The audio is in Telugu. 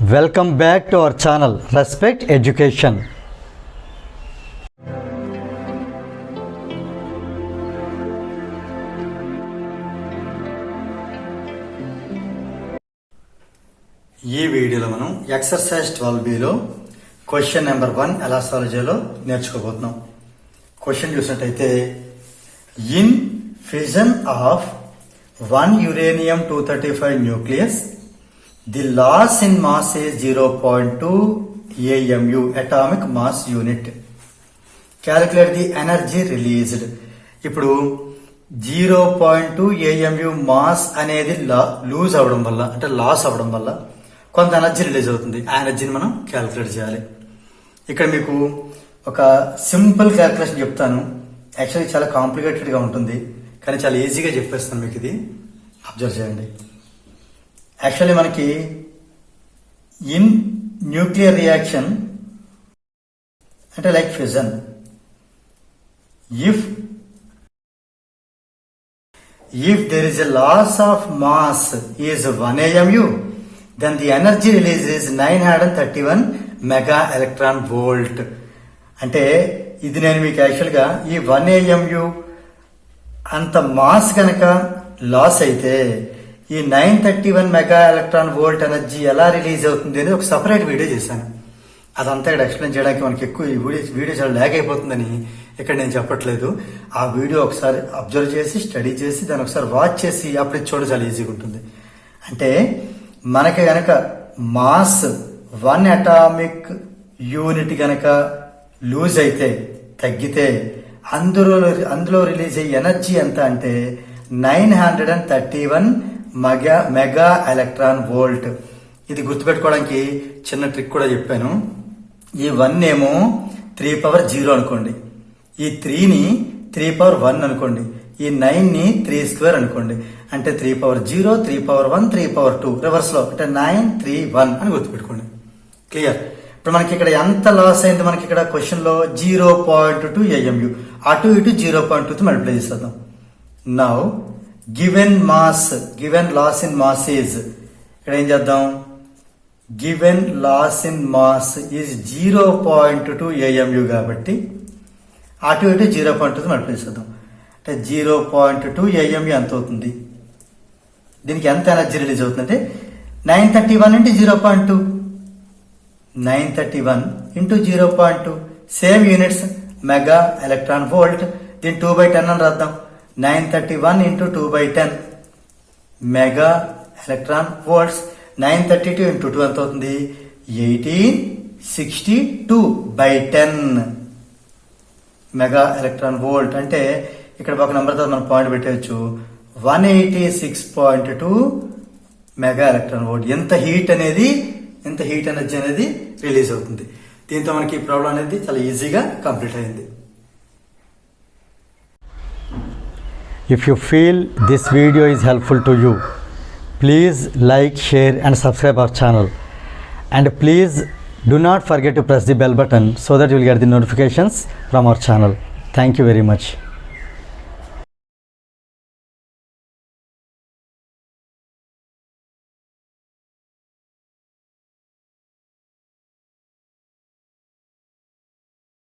Welcome back to our channel Respect Education. ఈ వీడియోలో మనం ఎక్సర్సైజ్ 12Bలో క్వశ్చన్ నెంబర్ 1 ఎలా సాల్వ్ చేయాలో నేర్చుకోబోతున్నాం. క్వశ్చన్ చూసినట్టయితే in fission of 1 uranium 235 nucleus the loss in mass is 0.2 AMU atomic mass unit. Calculate the energy released. ఇప్పుడు 0.2 AMU మాస్ అనేది లూజ్ అవడం వల్ల అంటే లాస్ అవడం వల్ల కొంత ఎనర్జీ రిలీజ్ అవుతుంది. ఆ ఎనర్జీని మనం క్యాలిక్యులేట్ చేయాలి. ఇక్కడ మీకు ఒక సింపుల్ క్యాలిక్యులేషన్ చెప్తాను. యాక్చువల్లీ చాలా కాంప్లికేటెడ్గా ఉంటుంది, కానీ చాలా ఈజీగా చెప్పేస్తాను మీకు. ఇది అబ్జర్వ్ చేయండి. యాక్చువల్లీ మనకి ఇన్ న్యూక్లియర్ రియాక్షన్ అంటే like fission, if there is a loss of mass is 1 AMU, then the energy release is 931 mega electron volt. అంటే ఇది నేను మీకు యాక్చువల్గా ఈ 1 AMU అంత మాస్ కనుక లాస్ అయితే ఈ 931 మెగా ఎలక్ట్రాన్ వోల్ట్ ఎనర్జీ ఎలా రిలీజ్ అవుతుంది అనేది ఒక సపరేట్ వీడియో చేశాను. అదంతా ఇక్కడ ఎక్స్ప్లెయిన్ చేయడానికి మనకి ఎక్కువ ఈ వీడియో చాలా ల్యాగ్ అయిపోతుందని ఇక్కడ నేను చెప్పట్లేదు. ఆ వీడియో ఒకసారి అబ్జర్వ్ చేసి స్టడీ చేసి దాన్ని ఒకసారి వాచ్ చేసి అప్పుడు చూడ చాలా ఈజీగా ఉంటుంది. అంటే మనకి గనక మాస్ 1 అటామిక్ యూనిట్ గనక లూజ్ అయితే తగ్గితే అందులో రిలీజ్ అయ్యే ఎనర్జీ ఎంత అంటే 931 మెగా ఎలక్ట్రాన్ వోల్ట్. ఇది గుర్తుపెట్టుకోవడానికి చిన్న ట్రిక్ కూడా చెప్పాను. ఈ 1 ఏమో 3⁻0 అనుకోండి, ఈ 3ని 3⁻1 అనుకోండి, ఈ 9ని 3² అనుకోండి. అంటే 3⁻0, 3⁻1, 3⁻2 రివర్స్ లో అంటే 931 అని గుర్తుపెట్టుకోండి. క్లియర్? ఇప్పుడు మనకి ఇక్కడ ఎంత లాస్ అయింది, మనకి ఇక్కడ క్వశ్చన్ లో 0.2 AMU, అటు ఇటు 0.2 మల్టిప్లై చేసేద్దాం. Now given loss in mass is, ఇక్కడ ఏం చేద్దాం, given loss in mass is 0.2 AMU కాబట్టి అటు ఇటు 0.2 మల్టిప్లై చేద్దాం. అంటే 0.2 AMU ఎంత అవుతుంది, దీనికి ఎంత ఎనర్జీ రిలీజ్ అవుతుందంటే 931 into 0.2, 931 into 0.2 same units mega electron volt. దీన్ని 2/10 అని రాద్దాం. 931 into 2/10 mega electron volts. 932 into 2 ఎంత అవుతుంది, 1862/10 మెగా ఎలక్ట్రాన్ వోల్ట్. అంటే ఇక్కడ ఒక నెంబర్ తో మనం పాయింట్ పెట్టవచ్చు, 186.2 మెగా ఎలక్ట్రాన్ వోల్ట్. ఎంత హీట్ ఎనర్జీ అనేది రిలీజ్ అవుతుంది. దీంతో మనకి ఈ ప్రాబ్లం అనేది చాలా ఈజీగా కంప్లీట్ అయింది. If you feel this video is helpful to you, please like, share and subscribe our channel. And please do not forget to press the bell button so that you will get the notifications from our channel. Thank you very much.